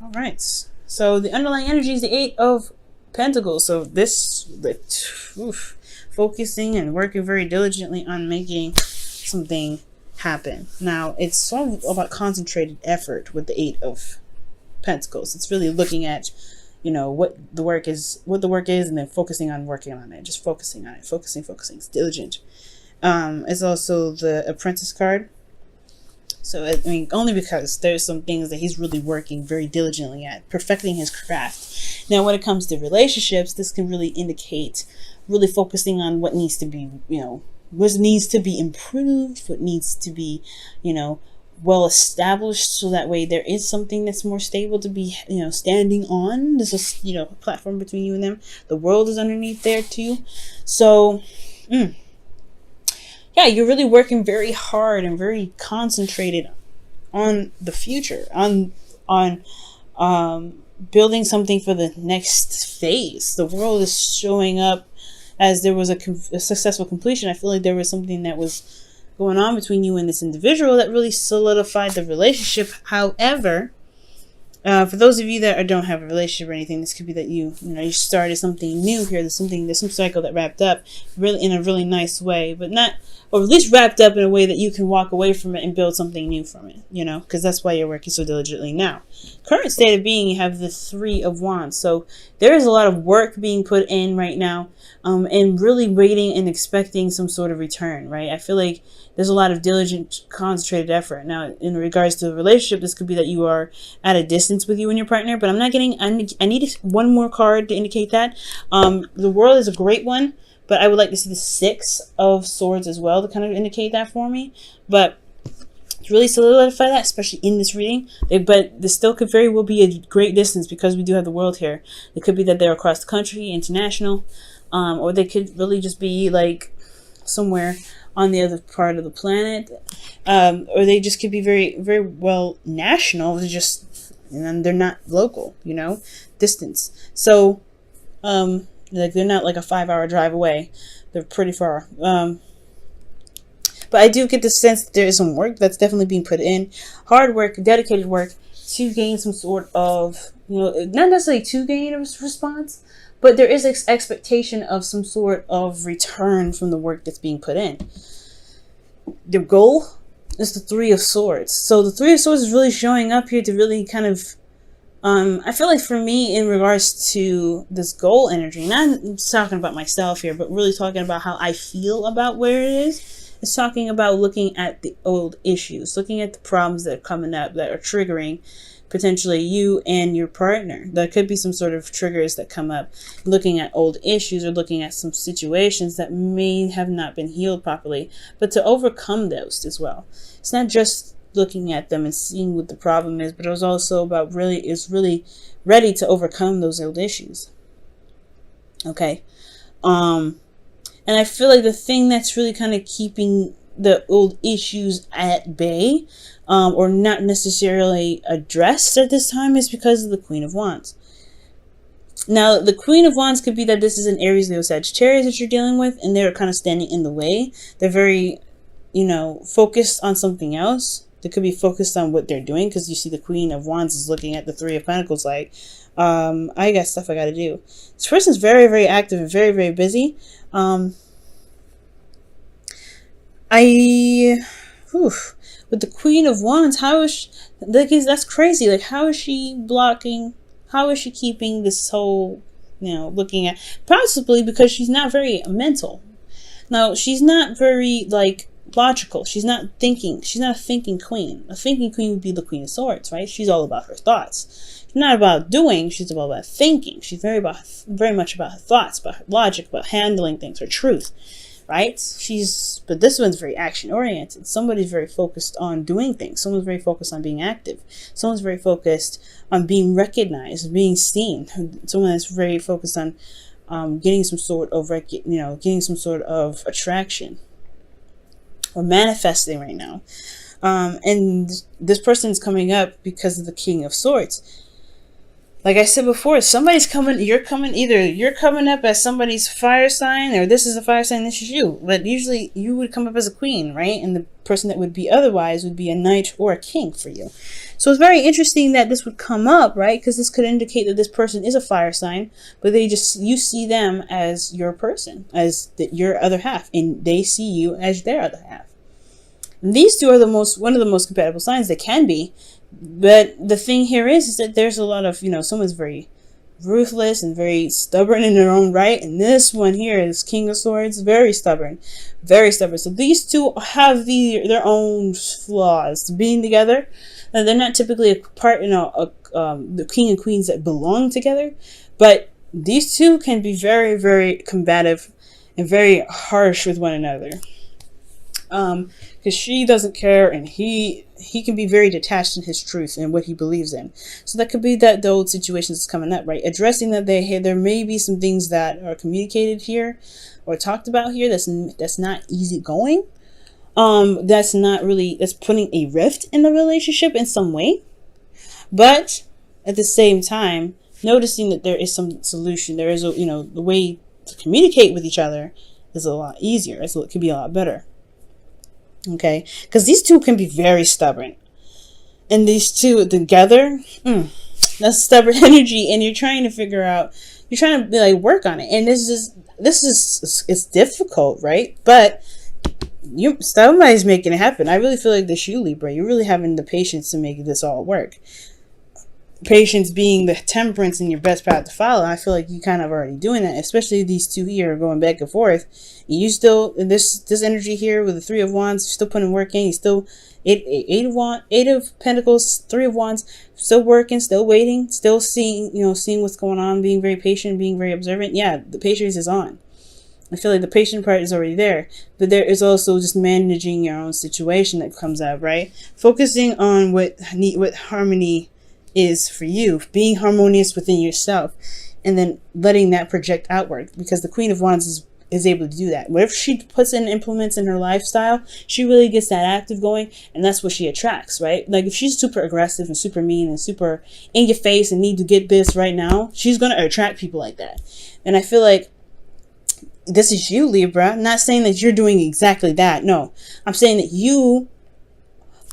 All right. So the underlying energy is the Eight of Pentacles. So this, focusing and working very diligently on making something happen. Now, it's all about concentrated effort with the Eight of Pentacles. It's really looking at, what the work is, and then focusing on working on it. Just focusing on it. Focusing. It's diligent. It's also the Apprentice card. So, I mean, only because there's some things that he's really working very diligently at, perfecting his craft. Now, when it comes to relationships, this can really indicate really focusing on what needs to be, what needs to be improved, what needs to be, well established, so that way there is something that's more stable to be, standing on. This is, a platform between you and them. The world is underneath there too. So, yeah, you're really working very hard and very concentrated on the future, on building something for the next phase. The world is showing up as there was a successful completion. I feel like there was something that was going on between you and this individual that really solidified the relationship. However, for those of you that don't have a relationship or anything, this could be that you started something new here. There's some cycle that wrapped up really in a really nice way, but not, or at least wrapped up in a way that you can walk away from it and build something new from it, because that's why you're working so diligently now. Current state of being, you have the Three of Wands. So there is a lot of work being put in right now, and really waiting and expecting some sort of return, right? I feel like there's a lot of diligent, concentrated effort. Now, in regards to the relationship, this could be that you are at a distance with you and your partner, but I'm not getting, I need one more card to indicate that. The World is a great one, but I would like to see the Six of Swords as well to kind of indicate that for me. But to really solidify that, especially in this reading, but this still could very well be a great distance because we do have the World here. It could be that they're across the country, international, or they could really just be like somewhere on the other part of the planet, or they just could be very, very well national. And they're not local, distance. So, like they're not like a 5-hour drive away. They're pretty far. But I do get the sense that there is some work that's definitely being put in, hard work, dedicated work to gain some sort of, not necessarily to gain a response, but there is expectation of some sort of return from the work that's being put in. The goal is the Three of Swords. So the Three of Swords is really showing up here to really kind of, I feel like for me, in regards to this goal energy, not talking about myself here, but really talking about how I feel about where it is. It's talking about looking at the old issues, looking at the problems that are coming up that are triggering potentially you and your partner. There could be some sort of triggers that come up, looking at old issues or looking at some situations that may have not been healed properly, but to overcome those as well. It's not just looking at them and seeing what the problem is, but it was also about really ready to overcome those old issues. Okay. And I feel like the thing that's really kind of keeping the old issues at bay, or not necessarily addressed at this time, is because of the Queen of Wands. Now, the Queen of Wands could be that this is an Aries, Leo, Sagittarius that you're dealing with, and they're kind of standing in the way. They're very, focused on something else. They could be focused on what they're doing, because you see the Queen of Wands is looking at the Three of Pentacles like, I got stuff I got to do. This person's very, very active and very, very busy. With the Queen of Wands, how is she, that's crazy. Like, how is she blocking? How is she keeping this whole, looking at, possibly because she's not very mental. Now, she's not very, logical. She's not thinking. She's not a thinking queen. A thinking queen would be the Queen of Swords, right? She's all about her thoughts. She's not about doing. She's all about thinking. She's very much about her thoughts, about her logic, about handling things, her truth. Right? But this one's very action oriented. Somebody's very focused on doing things. Someone's very focused on being active. Someone's very focused on being recognized, being seen. Someone that's very focused on getting some sort of getting some sort of attraction or manifesting right now. And this person's coming up because of the King of Swords. Like I said before, somebody's coming, either you're coming up as somebody's fire sign, or this is a fire sign, this is you. But usually you would come up as a queen, right? And the person that would be otherwise would be a knight or a king for you. So it's very interesting that this would come up, right? Because this could indicate that this person is a fire sign, but you see them as your person, as your other half, and they see you as their other half. And these two are one of the most compatible signs they can be. But the thing here is that there's a lot of, someone's very ruthless and very stubborn in their own right, and this one here is King of Swords, very stubborn. So these two have their own flaws to being together. They're not typically a part, the king and queens that belong together, but these two can be very, very combative and very harsh with one another. Because she doesn't care, and he can be very detached in his truth and what he believes in. So that could be the old situation that's coming up, right? Addressing that there may be some things that are communicated here or talked about here that's not easy going. That's putting a rift in the relationship in some way. But at the same time, noticing that there is some solution. There is the way to communicate with each other is a lot easier. It could be a lot better. Okay, because these two can be very stubborn, and these two together, that's stubborn energy, and you're trying to work on it, and this is it's difficult, right? But somebody's making it happen. I really feel like this, you Libra, you're really having the patience to make this all work. Patience being the temperance in your best path to follow. I feel like you kind of already doing that, especially these two here are going back and forth. You still, this energy here with the Three of Wands, still putting work in. You still eight of Pentacles, Three of Wands, still working, still waiting, still seeing what's going on, being very patient, being very observant. Yeah, the patience is on. I feel like the patient part is already there, but there is also just managing your own situation that comes up, right? Focusing on what harmony is for you, being harmonious within yourself, and then letting that project outward, because the Queen of Wands is able to do that. Whatever she puts in, implements in her lifestyle, she really gets that active going, and that's what she attracts, right? Like if she's super aggressive and super mean and super in your face and need to get this right now, she's going to attract people like that. And I feel like this is you, Libra. I'm not saying that you're doing exactly that. No, I'm saying that you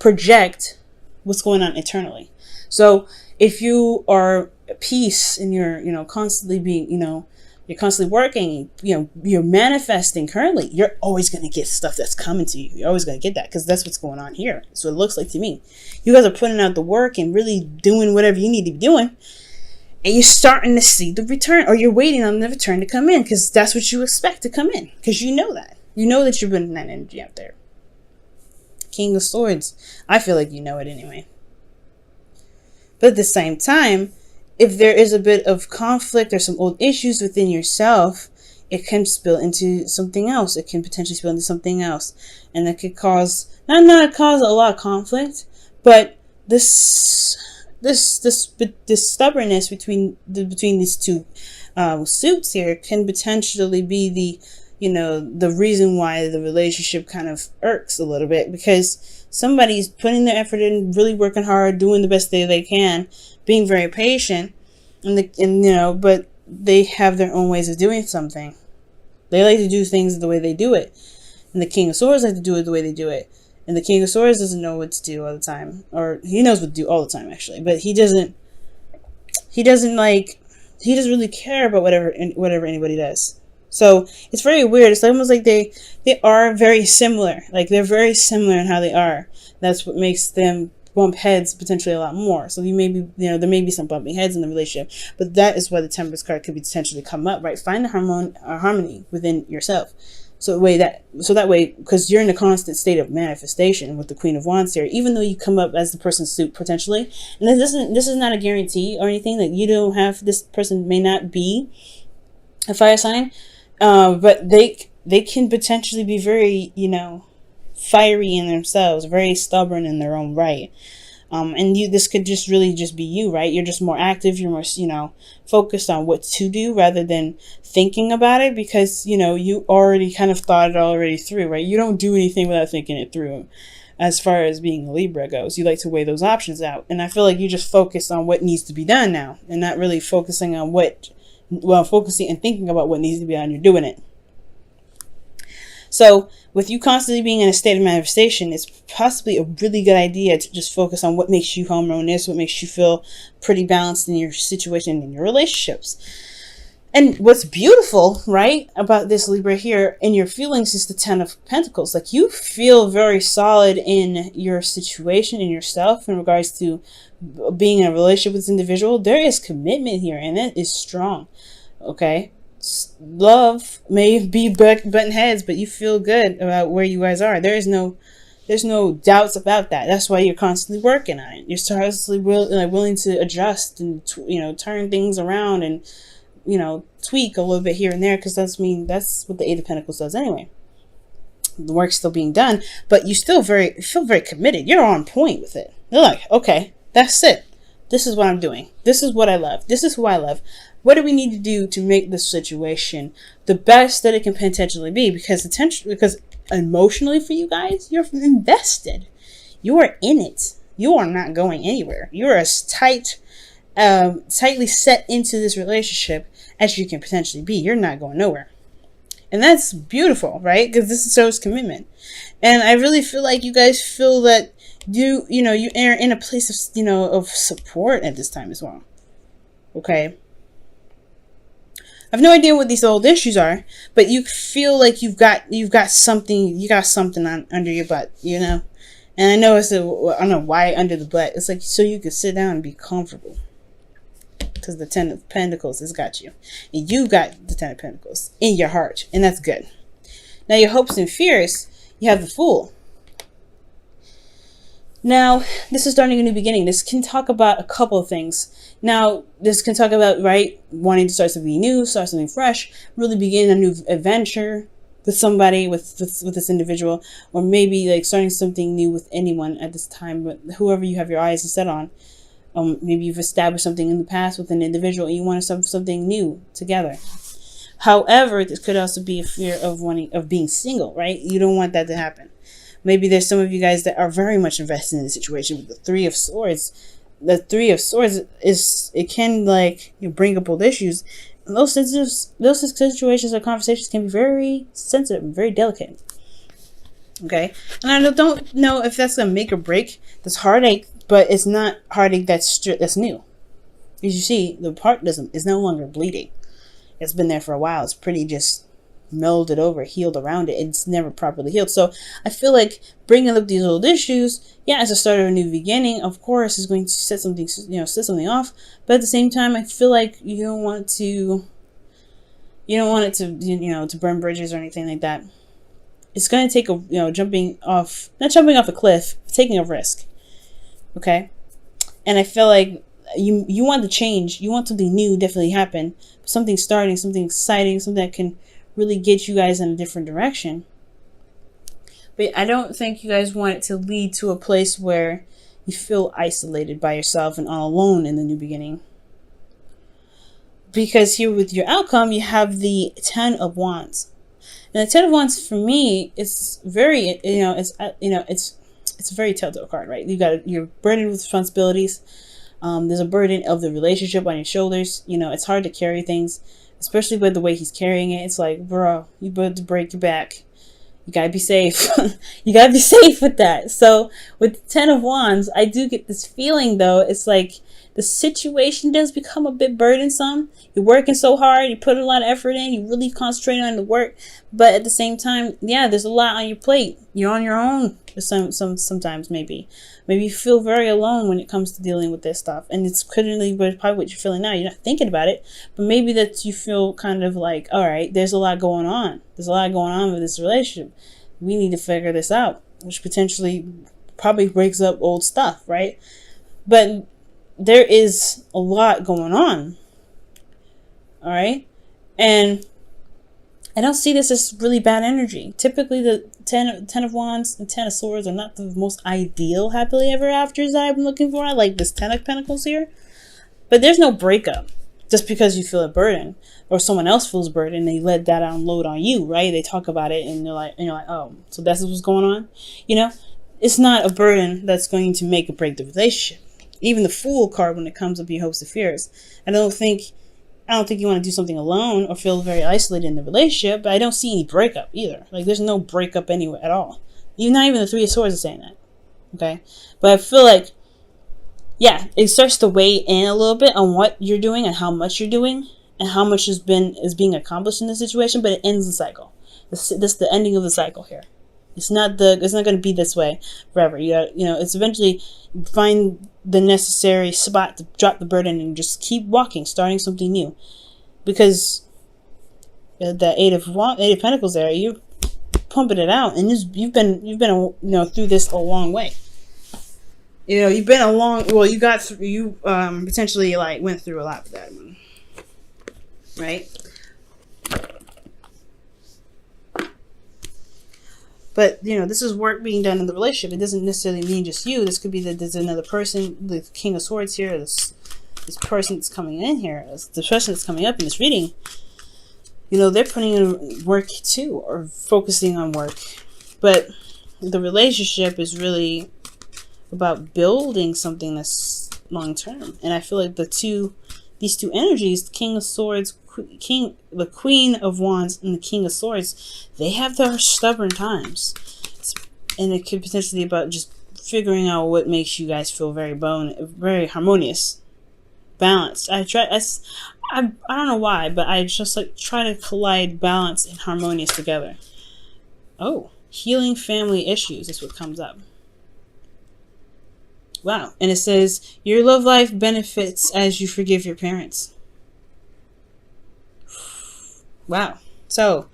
project what's going on internally. So if you are at peace and you're constantly being, you're constantly working, you're manifesting currently, you're always going to get stuff that's coming to you. You're always going to get that, because that's what's going on here. That's what it looks like to me. You guys are putting out the work and really doing whatever you need to be doing. And you're starting to see the return, or you're waiting on the return to come in, because that's what you expect to come in, because you know that. You know that you're putting that energy out there. King of Swords. I feel like you know it anyway. But at the same time, if there is a bit of conflict or some old issues within yourself, it can spill into something else. It can potentially spill into something else. And that could cause, not cause a lot of conflict, but this stubbornness between these two suits here can potentially be the reason why the relationship kind of irks a little bit, because somebody's putting their effort in, really working hard, doing the best they can, being very patient, but they have their own ways of doing something. They like to do things the way they do it, and the King of Swords like to do it the way they do it. And the King of Swords doesn't know what to do all the time, or he knows what to do all the time actually, but he doesn't really care about whatever anybody does. So it's very weird. It's almost like they are very similar. Like they're very similar in how they are. That's what makes them bump heads potentially a lot more. So there may be some bumping heads in the relationship, but that is why the Temperance card could be potentially come up, right? Find the harmony within yourself. So that way, because you're in a constant state of manifestation with the Queen of Wands here, even though you come up as the person's suit potentially, and this is not a guarantee or anything that you don't have. This person may not be a fire sign, but they can potentially be very, fiery in themselves, very stubborn in their own right. And this could just really just be you, right? You're just more active. You're more, focused on what to do rather than thinking about it, because, you already kind of thought it already through, right? You don't do anything without thinking it through. As far as being a Libra goes, you like to weigh those options out. And I feel like you just focus on what needs to be done now, and not really focusing on focusing and thinking about what needs to be done. You're doing it. So with you constantly being in a state of manifestation, it's possibly a really good idea to just focus on what makes you harmonious, what makes you feel pretty balanced in your situation, in your relationships. And what's beautiful, right, about this Libra here in your feelings is the Ten of Pentacles. Like, you feel very solid in your situation, in yourself, in regards to being in a relationship with this individual. There is commitment here, and it is strong. Okay? Love may be button heads, but you feel good about where you guys are. There's no doubts about that. That's why you're constantly working on it. You're constantly willing to adjust and turn things around and tweak a little bit here and there, because that's what the Eight of Pentacles does anyway. The work's still being done, but you still feel very committed. You're on point with it. You're like, okay, that's it. This is what I'm doing. This is what I love. This is who I love. What do we need to do to make this situation the best that it can potentially be? Because emotionally for you guys, you're invested. You are in it. You are not going anywhere. You are as tightly set into this relationship as you can potentially be. You're not going nowhere. And that's beautiful, right? Because this shows commitment. And I really feel like you guys feel that you are in a place of, of support at this time as well. Okay? I have no idea what these old issues are, but you feel like you've got something on under your butt, And I know I don't know why under the butt. It's like so you could sit down and be comfortable. Because the Ten of Pentacles has got you. And you got the Ten of Pentacles in your heart. And that's good. Now, your hopes and fears, you have the Fool. Now, this is starting a new beginning. This can talk about a couple of things. Now, this can talk about, right, wanting to start something new, start something fresh, really begin a new adventure with somebody, with this individual, or maybe like starting something new with anyone at this time, but whoever you have your eyes set on. Maybe you've established something in the past with an individual and you want to start something new together. However, this could also be a fear of being single, right? You don't want that to happen. Maybe there's some of you guys that are very much invested in the situation with the Three of Swords. The Three of Swords can bring up old issues. And those situations or conversations can be very sensitive and very delicate. Okay? And I don't know if that's going to make or break this heartache, but it's not heartache that's new. As you see, the part is no longer bleeding. It's been there for a while. It's pretty just melded over, healed around it. It's never properly healed. So I feel like bringing up these old issues, as a start of a new beginning, of course, is going to set something off. But at the same time, I feel like you don't want it to burn bridges or anything like that. It's going to take not jumping off a cliff, taking a risk. Okay? And I feel like you want the change. You want something new definitely happen. Something starting, something exciting, something that can really get you guys in a different direction. But I don't think you guys want it to lead to a place where you feel isolated by yourself and all alone in the new beginning. Because here with your outcome, you have the Ten of Wands. And the Ten of Wands for me is very, it's a very telltale card, right? You're burdened with responsibilities. There's a burden of the relationship on your shoulders. It's hard to carry things, especially by the way he's carrying it. It's like, bro, you better break your back. You gotta be safe. You gotta be safe with that. So with the Ten of Wands, I do get this feeling though. It's like the situation does become a bit burdensome. You're working so hard. You put a lot of effort in. You really concentrate on the work. But at the same time, there's a lot on your plate. You're on your own. Sometimes maybe you feel very alone when it comes to dealing with this stuff. And it's probably what you're feeling now. You're not thinking about it. But maybe that you feel kind of like, all right, there's a lot going on. There's a lot going on with this relationship. We need to figure this out. Which potentially probably breaks up old stuff, right? But there is a lot going on. All right? And I don't see this as really bad energy. Typically, the Ten of Wands and Ten of Swords are not the most ideal happily ever afters that I've been looking for. I like this Ten of Pentacles here. But there's no breakup just because you feel a burden or someone else feels burden and they let that unload on you, right? They talk about it and you're like, oh, so that's what's going on? It's not a burden that's going to make or break the relationship. Even the Fool card, when it comes up your hopes and fears, I don't think I don't think you want to do something alone or feel very isolated in the relationship, but I don't see any breakup either. Like, there's no breakup anywhere at all. Not even the Three of Swords is saying that. Okay? But I feel like, yeah, it starts to weigh in a little bit on what you're doing and how much you're doing and how much is being accomplished in the situation, but it ends the cycle. This is the ending of the cycle here. It's not going to be this way forever. It's eventually find the necessary spot to drop the burden and just keep walking, starting something new. Because the Eight of Pentacles there, you're pumping it out, and you've been through this a long way. You've been a long. Well, you got through. You potentially went through a lot with that one, right? But, this is work being done in the relationship. It doesn't necessarily mean just you. This could be that there's another person, the King of Swords here, this person that's coming in here, the person that's coming up in this reading. They're putting in work too, or focusing on work. But the relationship is really about building something that's long-term. And I feel like these two energies, the King of Swords, the Queen of Wands, and the King of Swords, they have their stubborn times, and it could potentially be about just figuring out what makes you guys feel very harmonious, balanced. I don't know why, but I just try to collide balance and harmonious together. Oh, healing family issues is what comes up. Wow, and it says your love life benefits as you forgive your parents. Wow. So,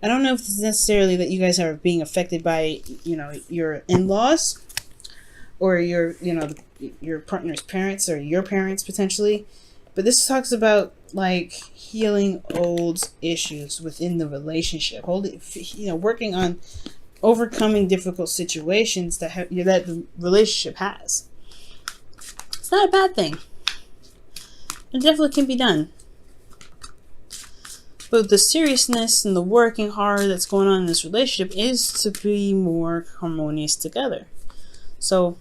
I don't know if it's necessarily that you guys are being affected by, your in-laws or your partner's parents or your parents potentially. But this talks about healing old issues within the relationship. Working on overcoming difficult situations that the relationship has. It's not a bad thing. It definitely can be done. But the seriousness and the working hard that's going on in this relationship is to be more harmonious together. So,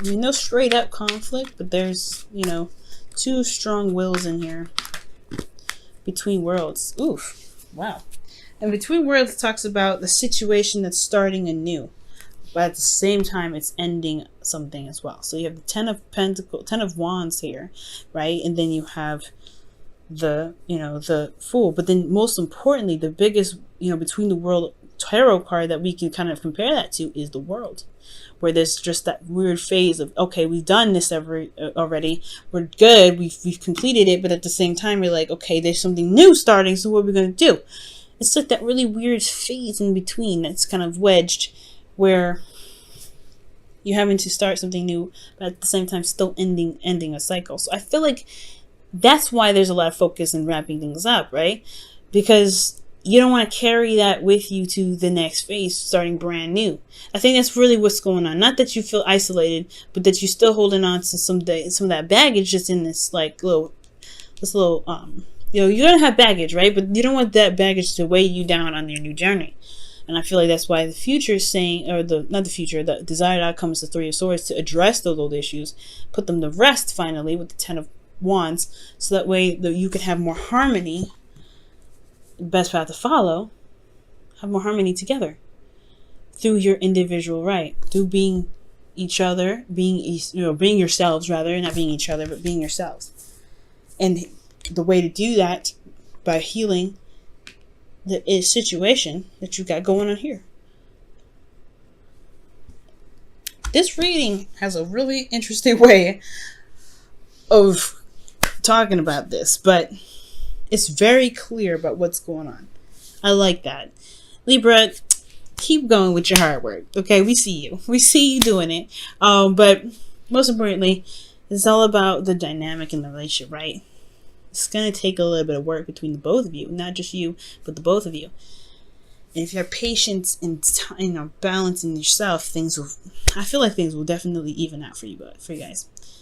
no straight up conflict, but there's, two strong wills in here. Between Worlds. Oof. Wow. And Between Worlds talks about the situation that's starting anew. But at the same time, it's ending something as well. So you have the Ten of Wands here, right? And then you have the Fool. But then most importantly, the biggest, Between the World tarot card that we can kind of compare that to is the World. Where there's just that weird phase of, okay, we've done this already. We're good. We've completed it. But at the same time, we're like, okay, there's something new starting. So what are we going to do? It's like that really weird phase in between that's kind of wedged, where you're having to start something new, but at the same time still ending a cycle. So I feel like that's why there's a lot of focus in wrapping things up, right? Because you don't want to carry that with you to the next phase, starting brand new. I think that's really what's going on. Not that you feel isolated, but that you're still holding on to some of that baggage just in this little you're gonna have baggage, right? But you don't want that baggage to weigh you down on your new journey. And I feel like that's why the future is saying, or the desired outcome is the Three of Swords, to address those old issues, put them to rest finally with the Ten of Wands, so that way you can have more harmony. The best path to follow, have more harmony together through your individual right, through being each other, being yourselves rather, not being each other, but being yourselves. And the way to do that by healing the situation that you got going on here. This reading has a really interesting way of talking about this, but it's very clear about what's going on. I like that. Libra, keep going with your hard work. Okay, we see you. We see you doing it. But most importantly, it's all about the dynamic in the relationship, right? It's going to take a little bit of work between the both of you. Not just you, but the both of you. And if you have patience and balance in yourself, I feel like things will definitely even out for you guys.